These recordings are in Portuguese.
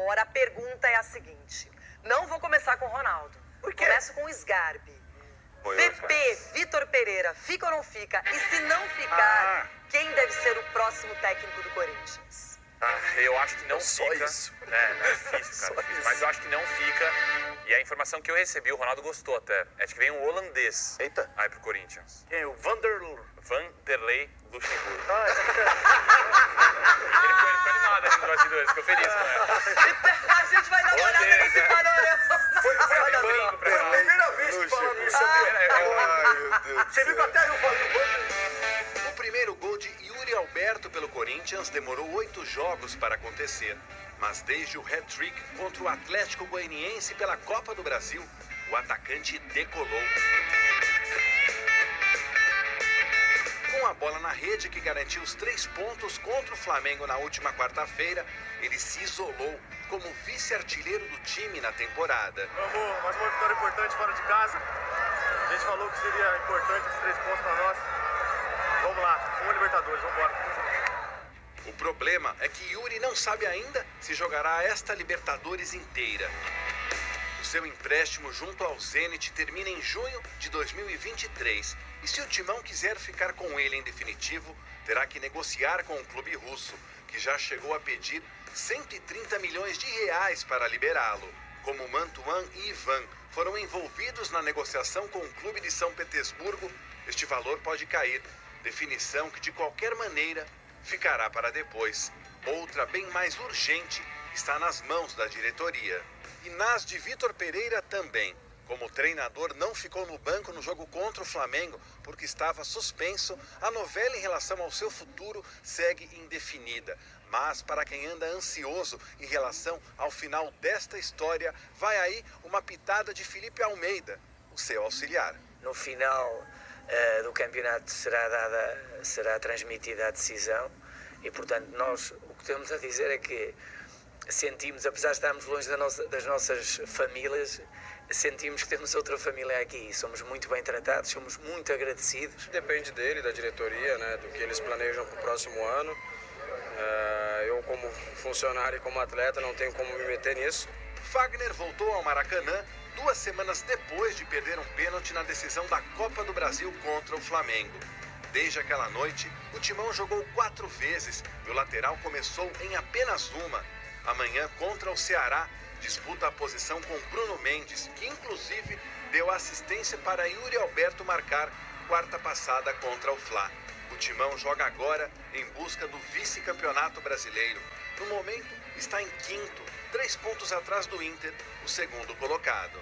agora. A pergunta é a seguinte. Não vou começar com o Ronaldo. Por quê? Começo com o Sgarbi. VP, Vitor Pereira, fica ou não fica? E se não ficar, quem deve ser o próximo técnico do Corinthians? Eu acho que não Só fica. isso. Não é difícil, cara. Difícil. Mas eu acho que não fica. E a informação que eu recebi, o Ronaldo gostou até. É de que vem um holandês. Eita. Aí pro Corinthians. Quem? O Vanderlei Luxemburgo. Ele foi animado ali nos bastidores, ficou feliz com ela. A gente vai dar uma olhada nesse panorama. Foi a Foi primeira vez que falaram isso. Ai, meu Deus. Você viu que até eu falei o primeiro gol de Yuri Alberto pelo Corinthians demorou 8 jogos para acontecer. Mas desde o hat-trick contra o Atlético Goianiense pela Copa do Brasil, o atacante decolou. Com a bola na rede que garantiu os 3 pontos contra o Flamengo na última quarta-feira, ele se isolou como vice-artilheiro do time na temporada. Vamos, mais uma vitória importante fora de casa. A gente falou que seria importante os 3 pontos para nós. Vamos lá, vamos Libertadores, vamos embora. O problema é que Yuri não sabe ainda se jogará esta Libertadores inteira. O seu empréstimo junto ao Zenit termina em junho de 2023. E se o Timão quiser ficar com ele em definitivo, terá que negociar com o clube russo, que já chegou a pedir 130 milhões de reais para liberá-lo. Como Mantuan e Ivan foram envolvidos na negociação com o clube de São Petersburgo, este valor pode cair. Definição que, de qualquer maneira, ficará para depois. Outra bem mais urgente está nas mãos da diretoria. E nas de Vitor Pereira também. Como o treinador não ficou no banco no jogo contra o Flamengo porque estava suspenso, a novela em relação ao seu futuro segue indefinida. Mas para quem anda ansioso em relação ao final desta história, vai aí uma pitada de Almeida, o seu auxiliar. No final do campeonato será transmitida a decisão e, portanto, nós o que temos a dizer é que sentimos, apesar de estarmos longe das nossas famílias, sentimos que temos outra família aqui. Somos muito bem tratados, somos muito agradecidos. Depende dele, da diretoria, né, do que eles planejam para o próximo ano. Eu, como funcionário e como atleta, não tenho como me meter nisso. Fagner voltou ao Maracanã 2 semanas depois de perder um pênalti na decisão da Copa do Brasil contra o Flamengo. Desde aquela noite, o Timão jogou 4 vezes e o lateral começou em apenas uma. Amanhã, contra o Ceará, disputa a posição com Bruno Mendes, que inclusive deu assistência para Yuri Alberto marcar quarta passada contra o Fla. O Timão joga agora em busca do vice-campeonato brasileiro. No momento, está em 5º, 3 pontos atrás do Inter, o segundo colocado.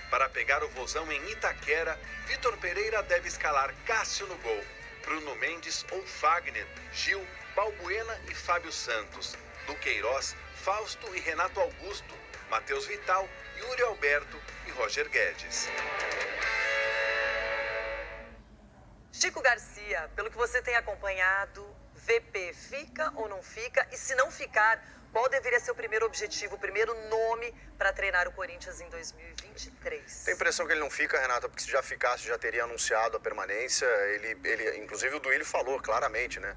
Para pegar o vozão em Itaquera, Vitor Pereira deve escalar Cássio no gol, Bruno Mendes ou Fagner, Gil, Balbuena e Fábio Santos, Duqueiroz, Fausto e Renato Augusto, Matheus Vital, Yuri Alberto e Roger Guedes. Chico Garcia, pelo que você tem acompanhado, VP fica ou não fica? E se não ficar, qual deveria ser o primeiro objetivo, o primeiro nome para treinar o Corinthians em 2023? Tem a impressão que ele não fica, Renata, porque se já ficasse, já teria anunciado a permanência. Ele inclusive o Duílio falou claramente, né?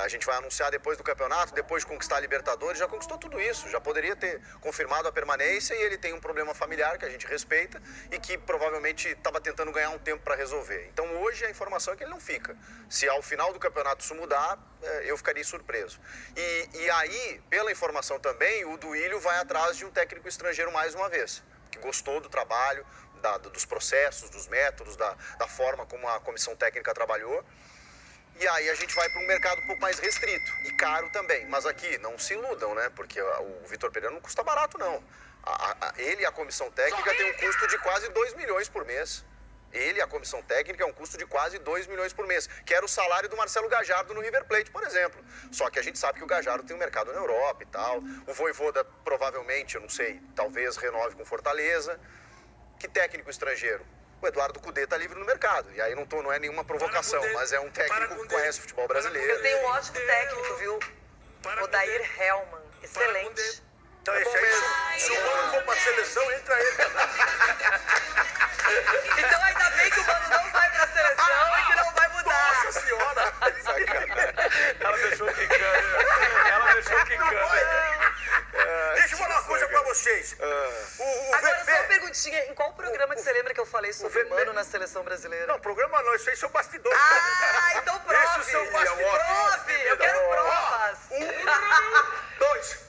A gente vai anunciar depois do campeonato, depois de conquistar a Libertadores, já conquistou tudo isso, já poderia ter confirmado a permanência e ele tem um problema familiar que a gente respeita e que provavelmente estava tentando ganhar um tempo para resolver. Então hoje a informação é que ele não fica. Se ao final do campeonato isso mudar, eu ficaria surpreso. E aí, pela informação também, o Duílio vai atrás de um técnico estrangeiro mais uma vez, que gostou do trabalho, dos processos, dos métodos, da forma como a comissão técnica trabalhou. E aí a gente vai para um mercado um pouco mais restrito e caro também. Mas aqui, não se iludam, né? Porque o Vitor Pereira não custa barato, não. Ele e a comissão técnica tem um custo de quase 2 milhões por mês. Ele e a comissão técnica é um custo de quase 2 milhões por mês, que era o salário do Marcelo Gajardo no River Plate, por exemplo. Só que a gente sabe que o Gajardo tem um mercado na Europa e tal. O Vojvoda provavelmente, eu não sei, talvez renove com Fortaleza. Que técnico estrangeiro? O Eduardo Cudê está livre no mercado. E aí não é nenhuma provocação, mas é um técnico que conhece o futebol brasileiro. Eu tenho um ótimo técnico, viu? Odair Hellman. Excelente. Então, esse aí, se o Mano for pra seleção, entra ele. Então ainda bem que o Mano não vai pra seleção e que não vai mudar. Nossa senhora! Ela deixou quicando. Deixa eu falar uma coisa Canhotinha, em qual programa que você lembra que eu falei sobre o Mano na seleção brasileira? Não, programa não, isso aí são bastidores. Ah, então prove! Esses são bastidores. Prove! Eu quero provas! 2.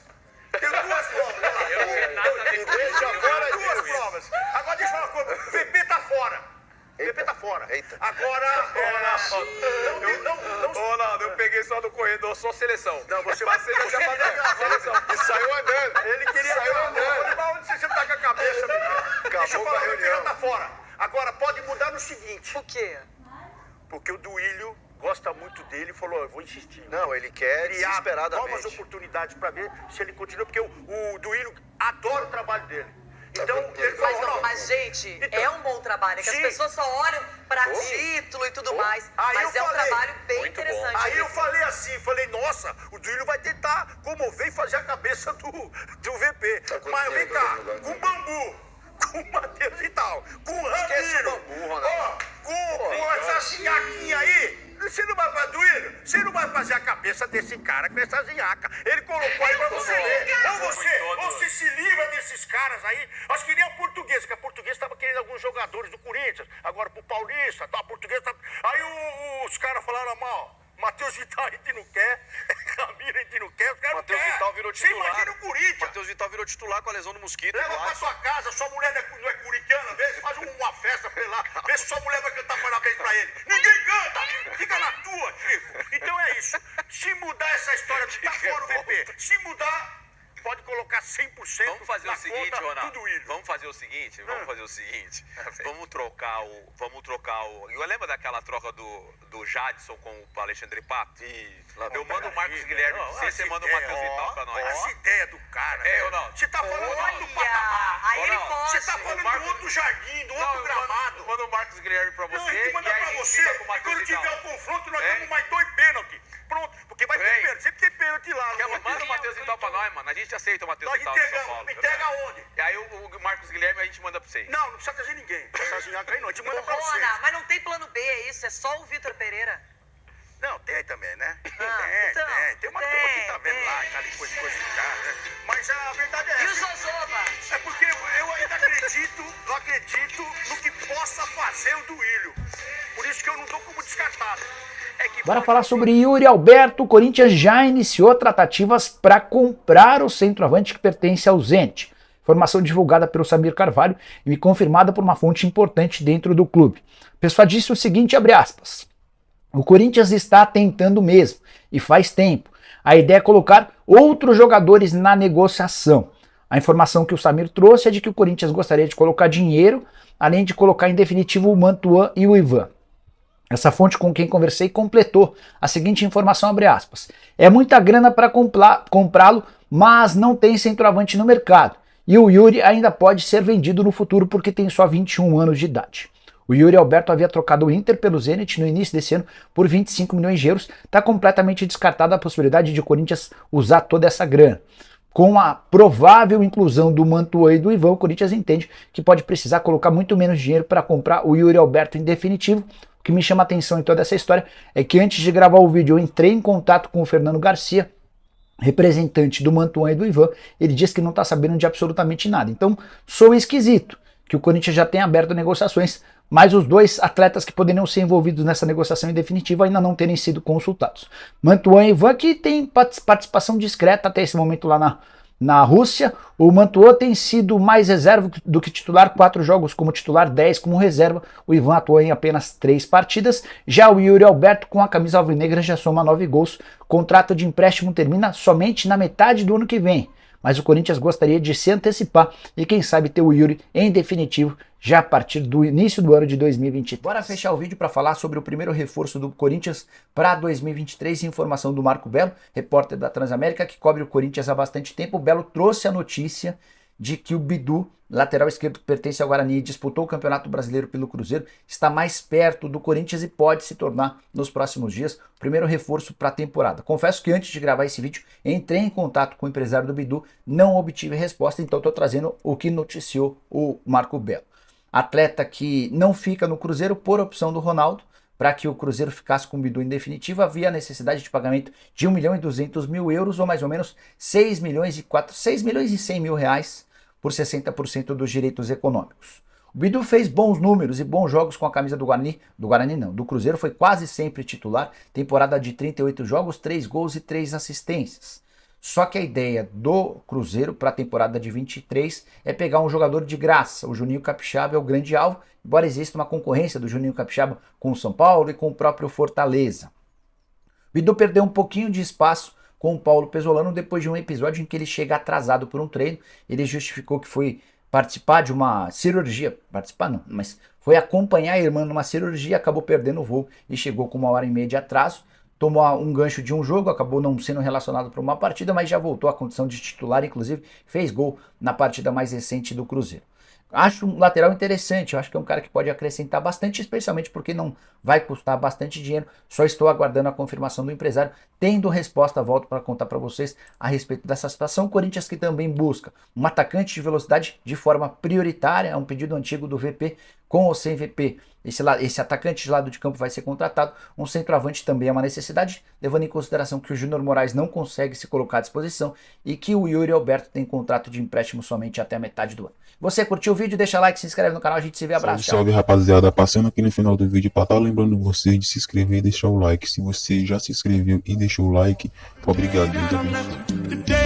Tem 2 provas. Eu não sei nada Tem duas provas. Agora deixa eu falar uma coisa. O VP tá fora. VP tá fora. Eita. Agora, Ronaldo, eu peguei só do corredor, só seleção. Não, você já fazia a seleção. E saiu andando. Ele queria Saiu andando. Mas onde você tá com a cabeça, menino? Deixa eu Acabou com a falar, o VP já reunião. tá fora. Agora, pode mudar no seguinte. O quê? Porque o Duílio gosta muito dele e falou, eu vou insistir. Não, ele quer Criar novas desesperadamente. oportunidades pra ver se ele continua, porque o Duílio adora o trabalho dele. Então, ele Mas, falou, não, não, mas gente, Então, é um bom trabalho, é que as sim. pessoas só olham pra título e tudo mais, Aí mas eu é um falei, trabalho bem muito bom. interessante. Aí eu falei assim, nossa, o Duílio vai tentar comover e fazer a cabeça do VP. com Mas vem dinheiro, cá, tá jogando com o dinheiro. Bambu, com o Matheus e tal, com o Esquece Ramiro, o Bambu, Ronaldo. com essa zinhaquinha aí, você não vai fazer, Duílio, você não vai fazer a cabeça desse cara com essa zinhaca. Ele colocou aí pra você ver. Ou você se livra desses caras aí. Acho que nem a Portuguesa, que a Portuguesa tava querendo alguns jogadores do Corinthians, agora pro Paulista, tá? A Portuguesa tá... Aí os caras falaram, mal, Matheus Vital a gente não quer, Ramiro a gente não quer, os caras não Matheus querem. Vital virou Você titular. imagina o Corinthians. Matheus Vital virou titular com a lesão do mosquito. Leva pra sua casa, sua mulher não é corintiana, vê, faz uma festa pra ele lá, vê se sua mulher vai cantar parabéns pra ele. Ninguém canta, fica na tua, Chico. Então é isso. Se mudar essa história, tá fora o VP. Se mudar, pode colocar 100% Vamos fazer na o seguinte, conta Ronaldo. do Duílio. Vamos fazer o seguinte. Vamos trocar o. Eu lembro daquela troca do Jadson com o Alexandre Pato? Eu mando o Marcos Guilherme pra você, você manda o Matheus Vital pra nós. Essa ideia do cara. É, Ronaldo. Você tá falando do Olha, patamar. aí ele Ronaldo, pode. Você tá falando do outro jardim, do outro gramado. Manda o Marcos Guilherme pra Não, você ele e manda aí pra a gente você. fica com o E Matheus quando tiver Vital. o confronto, nós Vem. temos mais 2 pênaltis. Pronto, porque vai ter Vem. pênalti. Sempre tem pênalti lá. Manda o Matheus Vital pra nós, mano. A gente aceita o Matheus Nós Vital do São entregamos. Paulo. Entrega onde? E aí o Marcos Guilherme a gente manda pra vocês. Não, não precisa trazer ninguém. Essa zinhaca aí não, a gente manda pra você. Rona, mas não tem plano B, é isso? É só o Vitor Pereira? Não, tem também, né? então, Tem uma turma que tá vendo lá, aquela coisa de cara, né? Mas a verdade é E o essa. Zozoba? É porque eu ainda acredito no que possa fazer o Duílio. Por isso que eu não dou como descartado. É que Bora falar sobre Yuri Alberto. O Corinthians já iniciou tratativas para comprar o centroavante que pertence ao Zenit. Informação divulgada pelo Samir Carvalho e confirmada por uma fonte importante dentro do clube. O pessoal disse o seguinte, abre aspas, o Corinthians está tentando mesmo, e faz tempo. A ideia é colocar outros jogadores na negociação. A informação que o Samir trouxe é de que o Corinthians gostaria de colocar dinheiro, além de colocar em definitivo o Mantuan e o Ivan. Essa fonte com quem conversei completou a seguinte informação, abre aspas, é muita grana para comprá-lo, mas não tem centroavante no mercado. E o Yuri ainda pode ser vendido no futuro porque tem só 21 anos de idade. O Yuri Alberto havia trocado o Inter pelo Zenit no início desse ano por 25 milhões de euros. Está completamente descartada a possibilidade de o Corinthians usar toda essa grana. Com a provável inclusão do Mantuan e do Ivan, o Corinthians entende que pode precisar colocar muito menos dinheiro para comprar o Yuri Alberto em definitivo. O que me chama a atenção em toda essa história é que antes de gravar o vídeo eu entrei em contato com o Fernando Garcia, representante do Mantuan e do Ivan. Ele disse que não está sabendo de absolutamente nada. Então, sou esquisito que o Corinthians já tenha aberto negociações, mas os dois atletas que poderiam ser envolvidos nessa negociação em definitiva ainda não terem sido consultados. Mantuan e Ivan, que tem participação discreta até esse momento lá na Rússia. O Mantuan tem sido mais reserva do que titular, 4 jogos como titular, 10 como reserva. O Ivan atuou em apenas 3 partidas. Já o Yuri Alberto, com a camisa alvinegra, já soma 9 gols. Contrato de empréstimo termina somente na metade do ano que vem. Mas o Corinthians gostaria de se antecipar e quem sabe ter o Yuri em definitivo já a partir do início do ano de 2023. Bora fechar o vídeo para falar sobre o primeiro reforço do Corinthians para 2023, informação do Marco Belo, repórter da Transamérica, que cobre o Corinthians há bastante tempo. O Belo trouxe a notícia de que o Bidu, lateral esquerdo que pertence ao Guarani e disputou o Campeonato Brasileiro pelo Cruzeiro, está mais perto do Corinthians e pode se tornar, nos próximos dias, o primeiro reforço para a temporada. Confesso que antes de gravar esse vídeo, entrei em contato com o empresário do Bidu, não obtive resposta, então estou trazendo o que noticiou o Marco Belo. Atleta que não fica no Cruzeiro por opção do Ronaldo. Para que o Cruzeiro ficasse com o Bidu em definitiva, havia necessidade de pagamento de 1 milhão e 200 mil euros, ou mais ou menos 6 milhões e 100 mil reais, por 60% dos direitos econômicos. O Bidu fez bons números e bons jogos com a camisa do do Cruzeiro, foi quase sempre titular, temporada de 38 jogos, 3 gols e 3 assistências. Só que a ideia do Cruzeiro para a temporada de 23 é pegar um jogador de graça. O Juninho Capixaba é o grande alvo, embora exista uma concorrência do Juninho Capixaba com o São Paulo e com o próprio Fortaleza. O Bidu perdeu um pouquinho de espaço com o Paulo Pesolano depois de um episódio em que ele chega atrasado por um treino. Ele justificou que foi participar de uma cirurgia, mas foi acompanhar a irmã numa cirurgia, acabou perdendo o voo e chegou com 1h30 de atraso. Tomou um gancho de um jogo, acabou não sendo relacionado para uma partida, mas já voltou à condição de titular, inclusive fez gol na partida mais recente do Cruzeiro. Acho um lateral interessante, eu acho que é um cara que pode acrescentar bastante, especialmente porque não vai custar bastante dinheiro. Só estou aguardando a confirmação do empresário. Tendo resposta, volto para contar para vocês a respeito dessa situação. O Corinthians que também busca um atacante de velocidade de forma prioritária, é um pedido antigo do VP, com ou sem VP. Esse atacante de lado de campo vai ser contratado. Um centroavante também é uma necessidade, levando em consideração que o Júnior Moraes não consegue se colocar à disposição e que o Yuri Alberto tem contrato de empréstimo somente até a metade do ano. Você curtiu o vídeo? Deixa like, se inscreve no canal, a gente se vê, abraço. Salve, rapaziada, passando aqui no final do vídeo para estar lembrando você de se inscrever e deixar o like. Se você já se inscreveu e deixou o like, obrigado, Deus abençoe.